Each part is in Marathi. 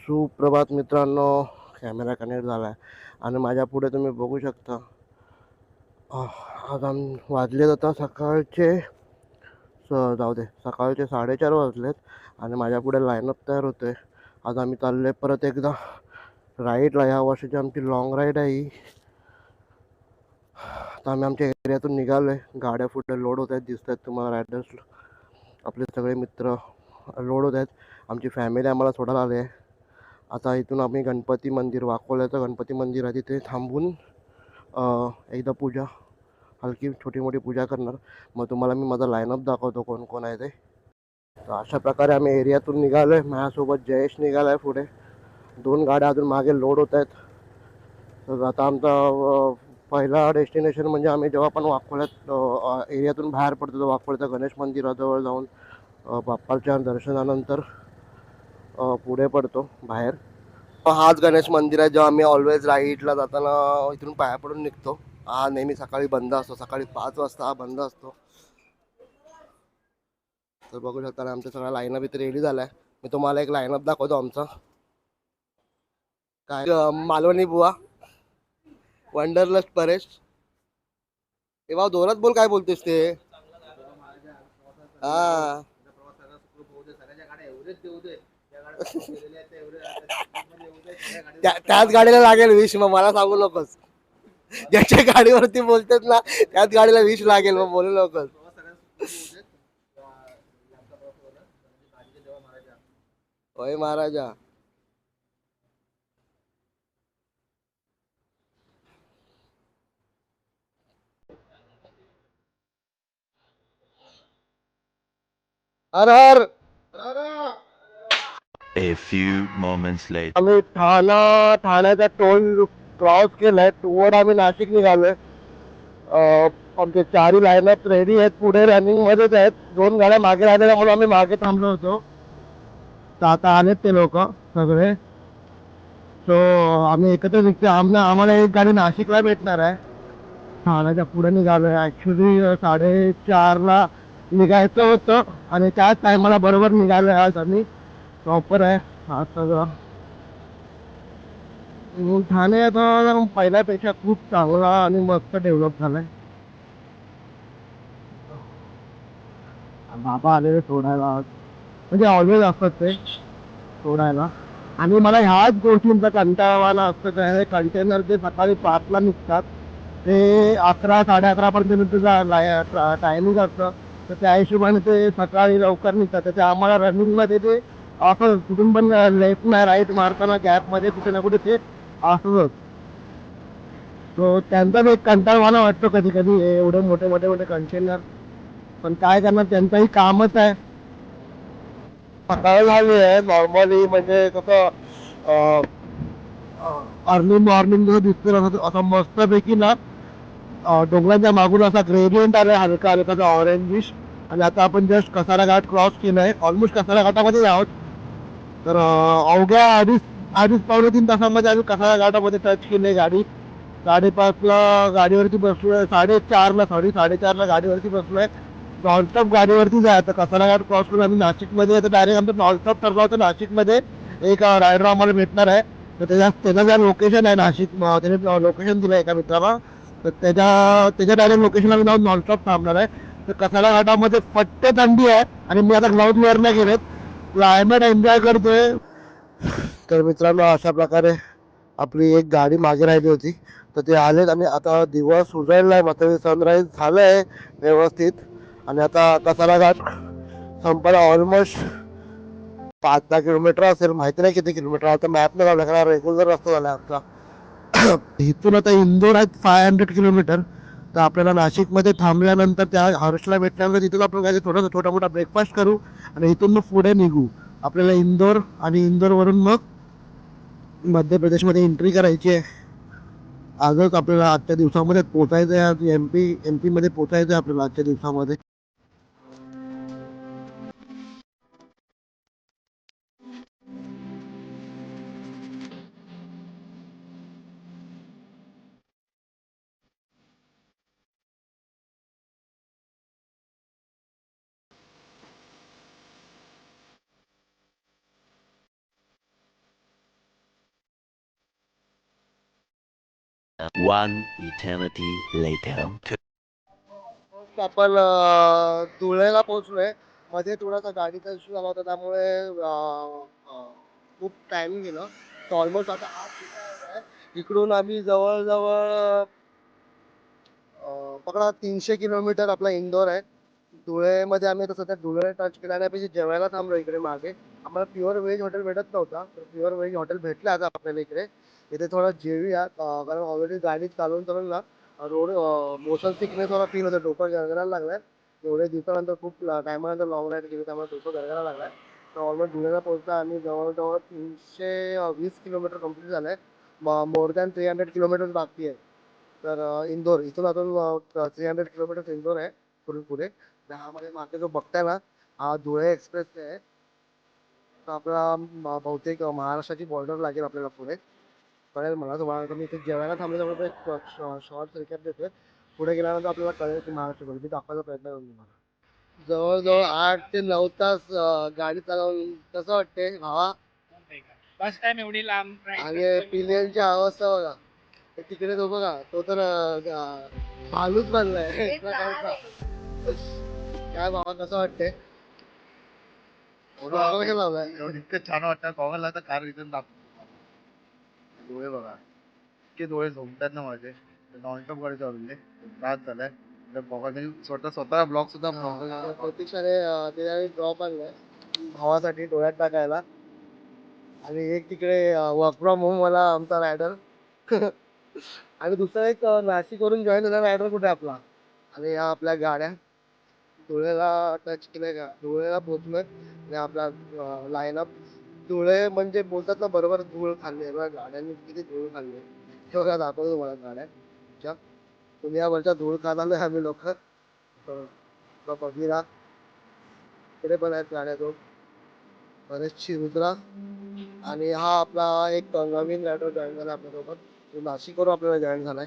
सुप्रभात मित्रांनो. कॅमेरा कनेक्ट झाला आहे आणि माझ्या पुढे तुम्ही बघू शकता. आज वाजलेत आता सकाळचे जाऊ दे, सकाळचे 4:30 वाजलेत आणि माझ्या पुढे लाईनअप तयार होते. आज आम्ही चाललो आहे परत एकदा राईडला. या वर्षीची आमची लॉंग राईड आहे ही. आता आम्ही आमच्या एरियातून निघालो आहे. गाड्या पुढे लोड होत आहेत, दिसत आहेत तुम्हाला. रायडर्स आपले सगळे मित्र लोड होत आहेत. आमची फॅमिली आम्हाला सोडायला आली आहे. आता इथून आम्ही गणपती मंदिर, वाकोल्याचं गणपती मंदिर आहे, तिथे थांबून एकदा पूजा, हलकी छोटी मोठी पूजा करणार. मग तुम्हाला मी माझा लाईनअप दाखवतो कोण कोण आहे ते. तर अशा प्रकारे आम्ही एरियातून निघालो आहे. माझ्यासोबत जयेश निघाला आहे पुढे. 2 गाड्या अजून मागे लोड होत आहेत. तर आता आमचा पहिला डेस्टिनेशन म्हणजे आम्ही जेव्हा पण वाकोल्यात एरियातून बाहेर पडतो तर वाकोल्याच्या गणेश मंदिराजवळ जाऊन बाप्पाच्या दर्शनानंतर पुढे पडतो बाहेर. हाच गणेश मंदिर आहे जेव्हा आम्ही ऑलवेज राईटला जाताना इथून पाया पडून निघतो. हा नेहमी सकाळी बंद असतो. सकाळी 5 वाजता हा बंद असतो. तर बघू शकता ना, आमचा सगळा लाईनअप इथे रेडी झालाय. मी तुम्हाला एक लाईनअप दाखवतो आमचा. काय मालवणी बुवा, वंडरलस्ट परेश. ए भाऊ जोरात बोल, काय बोलतेस ते. हा त्याच गाडीला लागेल विष, मग मला सांगू नकोस. ज्याच्या गाडीवरती बोलतेस ना त्याच गाडीला विष लागेल, मग बोलू नकोस. होय महाराजा. हर हर. A few moments later. आम्ही ठाण्याचा टोल क्रॉस केलाय. वर आम्ही नाशिक निघालोय. आमचे 4 लाईनअप रेडी आहेत, पुढे रनिंग मध्येच आहेत. 2 गाड्या मागे राहिलेल्या म्हणून आम्ही मागे थांबलो होतो. तर आता आलेत ते लोक सगळे. सो आम्ही एकत्र निघतो. आम्हाला एक गाडी नाशिकला भेटणार आहे. ठाण्याच्या पुढे निघालोय. ॲक्च्युली 4:30ला निघायचं होतं आणि त्याच टायमाला बरोबर निघालोय. आज आम्ही प्रॉपर आहे हा सगळं. ठाणे आता पहिल्यापेक्षा खूप चांगला आणि मस्त डेव्हलप झालाय. बाबा आलेले सोडायला आज, म्हणजे ऑलवेज असतात ते सोडायला. आणि मला ह्याच गोष्टींचा कंटाळवाना असतं. काय कंटेनर जे सकाळी 5ला निघतात ते 11 11:30 पर्यंत टायमिंग असतं. तर त्या हिशोबाने ते सकाळी लवकर निघतात. त्याच्या आम्हाला रनिंगमध्ये ते असं कुठून पण लेफ्ट नाही राईट मारताना गॅपमध्ये कुठे ना कुठे ते असतंच. तो त्यांचा एक कंटाळवाणा वाटतो कधी कधी, एवढे मोठे मोठे मोठे कंटेनर. पण काय करणार, त्यांचंही कामच आहे. सकाळ झाली आहे नॉर्मली, म्हणजे कसं अर्ली मॉर्निंग जो दिसतो असं मस्तपैकी ना, डोंगरांच्या मागून असा ग्रेडियंट आलाय हलका हलकाचा ऑरेंजिश. आणि आता आपण जस्ट कसारा घाट क्रॉस केलाय. ऑलमोस्ट कसारा घाटामध्ये आहोत. तर अवघ्या अडीच अडीच पावणे 3 तासामध्ये आम्ही कसारा घाटामध्ये टच केली गाडी. 5:30ला गाडीवरती बसलोय. 4:30ला गाडीवरती बसलोय. नॉनस्टॉप गाडीवरती जायचं. कसारा घाट क्रॉस करून आम्ही नाशिकमध्ये येतो. डायरेक्ट आमचं नॉनस्टॉप ठरला होतं नाशिकमध्ये एक रायडर आम्हाला भेटणार आहे. तर त्याचं ज्या लोकेशन आहे नाशिक, त्याने लोकेशन दिलं एका मित्राला. तर त्याच्या डायरेक्ट लोकेशनला मी जाऊन नॉनस्टॉप थांबणार आहे. तर कसारा घाटामध्ये फट्टे थंडी आहे आणि मी आता ग्लाउज वेअर नाही केलेत. क्लायमेट एन्जॉय करतोय. तर मित्रांनो, अशा प्रकारे आपली एक गाडी मागे राहिली होती. तर ते आलेत आणि आता दिवस उजाडला आहे. मात्र सनराईज झालं आहे व्यवस्थित. आणि आता कसारा घाट संपायला ऑलमोस्ट 5-10 किलोमीटर असेल. माहिती नाही किती किलोमीटर. आता मॅपने लावला, कारण रेग्युलर रस्ता झाला आमचा. इथून आता इंदोर आहेत 500 किलोमीटर. तर आपल्याला नाशिकमध्ये थांबल्यानंतर त्या हर्षला भेटल्यानंतर तिथून आपण काय थोडासा छोटा मोठा ब्रेकफास्ट करू आणि इथून मग पुढे निघू. आपल्याला इंदोर आणि इंदोरवरून मग मध्य प्रदेशमध्ये एंट्री करायची आहे. आजच आपल्याला आजच्या दिवसामध्ये पोचायचं आहे. एम पीमध्ये पोचायचं आहे आपल्याला आजच्या दिवसामध्ये. One eternity later. आपण धुळ्याला पोहोचलोय. मध्ये थोडासा गाडीचा इश्यू झाला होता त्यामुळे खूप टाइम गेलं. तर ऑलमोस्ट आता 8 आहे. इकडून आम्ही जवळजवळ पकडा 300 किलोमीटर आपला इंदोर आहे. धुळेमध्ये आम्ही आता सध्या धुळे टच केला आणि आम्ही जेवायला थांबलो इकडे मागे. आम्हाला प्युअर व्हेज हॉटेल भेटत नव्हता, तर प्युअर व्हेज हॉटेल भेटलं आता आपल्याला इकडे. इथे थोडं जेऊया कारण ऑलरेडी गाडी चालवून चालवून ना रोड मोशन सिकनेस थोडा फील होतं, डोकं गरगरायला लागलाय. एवढ्या दिवसानंतर खूप टायमानंतर लॉंग राईड केली त्यामुळे डोकं गरगरायला लागलाय. तर ऑलमोस्ट धुळेला पोहोचता आम्ही जवळजवळ 320 किलोमीटर कंप्लीट झालंय. मोर दॅन 300 किलोमीटर बाकी आहे. तर इंदोर इथून अजून 300 किलोमीटर इंदोर आहे पुढे पुढे. त्यामध्ये मागे जो बघताय ना हा धुळे एक्सप्रेस आहे. तर आपला बहुतेक महाराष्ट्राची बॉर्डर लागेल आपल्याला पुढे. कळेल मला तुम्हाला. मी इथे जेवायला थांबल्यामुळे एक शॉर्ट रिकॅप देतोय. पुढे गेल्यानंतर आपल्याला कळेल की महाराष्ट्र मी दाखवायचा प्रयत्न करून तुम्हाला. जवळजवळ 8 ते 9 तास गाडी चालवून कसं वाटते हवा? फर्स्ट टाइम एवढी लांब आणि पिलियनची अवस्था बघा. ते तिकडे तो बघा तो तर भालूच बनलाय. काय बाबा कसं वाटतंय? लावलाय इतकं छान वाटतं गॉगल आता कार रिटर्न दाखवतो. डोळे बघा इतके डोळे झोमतात ना माझे. नॉनस्टॉप गाडी चालवली त्रास झालाय. गॉगल स्वतः ब्लॉग सुद्धा प्रतीक्षाने त्याने ड्रॉप आणलाय भावासाठी डोळ्यात टाकायला. आणि एक तिकडे वर्क फ्रॉम होम वाला आमचा रायडर. आणि दुसरा एक नाशिकवरून जॉईन झाला रायडर कुठे आपला. आणि या आपल्या गाड्या धुळेला टच केलंय का धुळेला पोहोचलोय. आणि आपला लाईनअप धुळे म्हणजे बोलतात ना बरोबर धूळ खाल्ली आहे. गाड्यांनी किती धूळ खाल्ली आहे हे बघा दाखवतो तुम्हाला गाड्या. दुनियाभरच्या धूळ खाणारे आम्ही लोक. बघिरा इकडे पण आहेत गाड्या तो बरेचशी रुद्रा. आणि हा आपला एक नवीन रायडर जॉईन झाला आपल्यासोबत. तो नाशिकवरून आपल्याला जॉईन झालाय.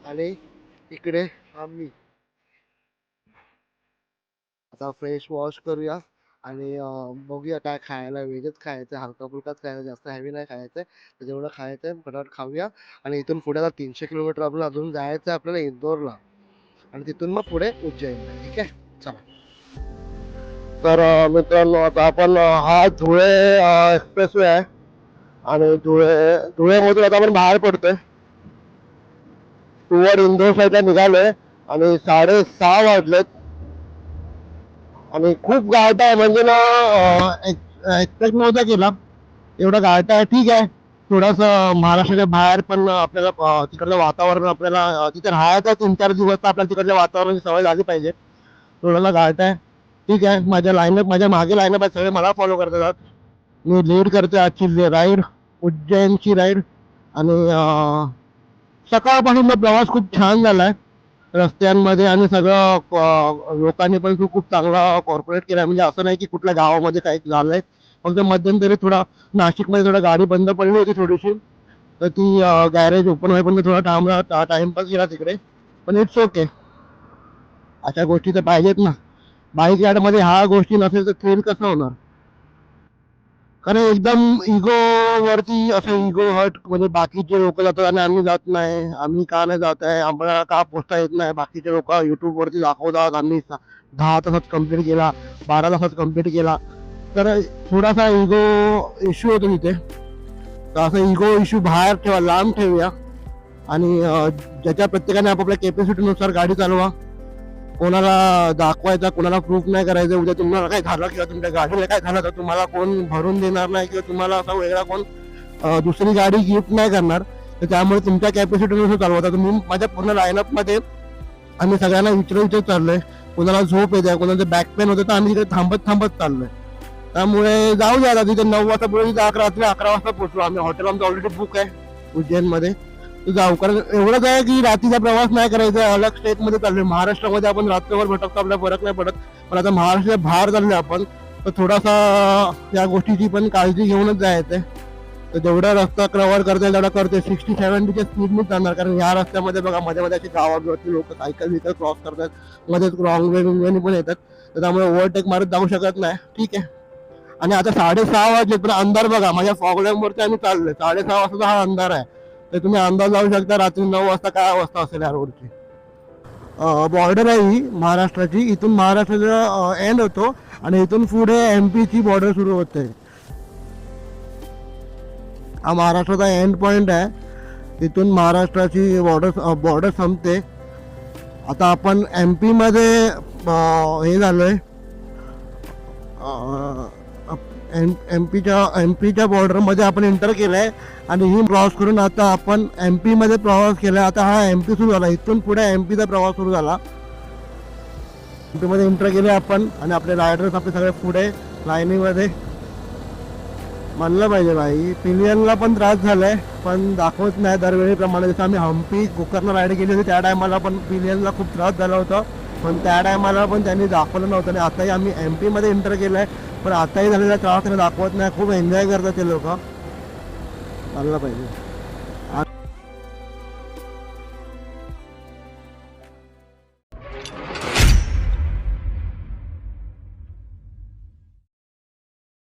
आणि इकडे आम्ही आता फ्रेश वॉश करूया आणि बघूया काय खायला. व्हेजच खायचं, हलका फुलकाच खायचं, जास्त हेवी नाही खायचं. तर जेवढं खायचं फटाफट खाऊया. आणि इथून पुढे आता 300 किलोमीटर आपण अजून जायचं आपल्याला इंदोरला. आणि तिथून मग पुढे उज्जैनला. ठीक आहे चला. तर मित्रांनो आता आपण हा धुळे एक्सप्रेसवे आहे. आणि धुळेमधून आता आपण बाहेर पडतोय. टुवर्ड इंदोर साईडला निघालोय. आणि 6:30 वाजलेत. आणि खूप गारठा आहे म्हणजे ना एक्सपेक्ट नव्हता केला एवढा गारठा आहे. ठीक आहे थोडंसं महाराष्ट्राच्या बाहेर पण आपल्याला तिकडलं वातावरण आपल्याला तिथे राहायचं 3-4 दिवस तर आपल्याला तिकडल्या वातावरणाची सवय झाली पाहिजे. थोडासा गारठा आहे ठीक आहे. माझ्या मागे लाईनअप आहे सगळे मला फॉलो करतात. मी लीड करतोय आजची राईड उज्जैनची राईड. आणि सकाळपासून प्रवास खूप छान झालाय रस्त्यांमध्ये. आणि सगळं लोकांनी पण खूप चांगला कॉर्पोरेट केलाय. म्हणजे असं नाही की कुठल्या गावामध्ये काही झालंय. फक्त मध्यंतरी थोडा नाशिकमध्ये थोडा गाडी बंद पडली होती थोडीशी. तर ती गॅरेज ओपन होईपर्यंत थोडा टाइमपास केला तिकडे. पण इट्स ओके अशा गोष्टी तर पाहिजेत ना. बाईक राईडमध्ये ह्या गोष्टी नसेल तर थ्रिल कसं होणार. कारण एकदम इगो वरती असं इगो हट म्हणजे बाकीचे लोक जातात आणि आम्ही जात नाही. आम्ही का नाही जात आहे, आम्हाला का पोचता येत नाही. बाकीचे लोक युट्यूब वरती दाखवतात आम्ही 10 तासात कम्प्लीट केला, 12 तासात कम्प्लीट केला. तर थोडासा इगो इश्यू होतो तिथे. तर असं इगो इश्यू बाहेर ठेवा, लांब ठेवूया. आणि ज्याच्या प्रत्येकाने आपापल्या कॅपॅसिटीनुसार गाडी चालवा. कोणाला दाखवायचा, कोणाला प्रूफ नाही करायचं. उद्या तुम्हाला काय झालं किंवा तुमच्या गाडीला काय झालं तर तुम्हाला कोण भरून देणार नाही किंवा तुम्हाला असा वेगळा कोण दुसरी गाडी गिफ्ट नाही करणार. तर त्यामुळे तुमच्या कॅपॅसिटीनुसार चालवता तुम्ही. माझ्या पूर्ण लाईनअपमध्ये आम्ही सगळ्यांना विचारत चाललोय. कोणाला झोप येते, कोणाला बॅक पेन होतं तर आम्ही तिकडे थांबत चाललोय. त्यामुळे जाऊ द्या तिथे 9 वाजता पुढे रात्री 11 वाजता पोहोचलो आम्ही. हॉटेल आमचं ऑलरेडी बुक आहे उज्जैनमध्ये. जाऊ कारण एवढंच आहे की रात्रीचा प्रवास नाही करायचा. अलग स्टेटमध्ये चाललोय. महाराष्ट्रामध्ये आपण रात्रभर भटकतो आपल्याला फरक नाही पडत. पण आता महाराष्ट्राच्या बाहेर चाललोय आपण तर थोडासा या गोष्टीची पण काळजी घेऊनच जायचंय. तर जेवढा रस्ता कव्हर करता येईल तेवढा करतोय. 60-70च्या स्पीडनेच जाणार. कारण या रस्त्यामध्ये बघा मध्ये अशी गावावरती लोक सायकल विकल क्रॉस करतात. मध्येच रॉंग वे पण येतात. तर त्यामुळे ओव्हरटेक मारत जाऊ शकत नाही. ठीक आहे. आणि आता 6:30 वाजले पण अंधार बघा. माझ्या फॉगलॅम्प वरती आम्ही चाललोय. 6:30 वाजता हा अंधार आहे. तर तुम्ही अंदाज लावू शकता रात्री 9 वाजता काय अवस्था असेल या रोडची. बॉर्डर आहे ही महाराष्ट्राची. इथून महाराष्ट्राचा एंड होतो आणि इथून पुढे MP ची बॉर्डर सुरू होते. हा महाराष्ट्राचा एंड पॉइंट आहे. इथून महाराष्ट्राची बॉर्डर संपते. आता आपण MP मध्ये हे झालोय, एमपीच्या बॉर्डरमध्ये आपण एंटर केलंय आणि ही क्रॉस करून आता आपण MP मध्ये प्रवास केलाय. आता हा MP सुरू झाला. इथून पुढे MP चा प्रवास सुरू झाला. MP मध्ये एंटर केले आपण आणि आपले रायडर्स आपले सगळे पुढे लाईनीमध्ये. म्हणलं पाहिजे भाई, पिलियनला पण त्रास झालाय पण दाखवत नाही दरवेळीप्रमाणे. जसं आम्ही हम्पी गोकर्ण राईड केली होती त्या टायमाला पण पिलियनला खूप त्रास झाला होता, पण त्या टायमाला पण त्यांनी दाखवलं नव्हतं. आणि आताही आम्ही MP मध्ये एंटर केलंय पण आताही झालेला त्रास त्यांना दाखवत नाही. खूप एन्जॉय करतात ते लोक. म्हणलं पाहिजे.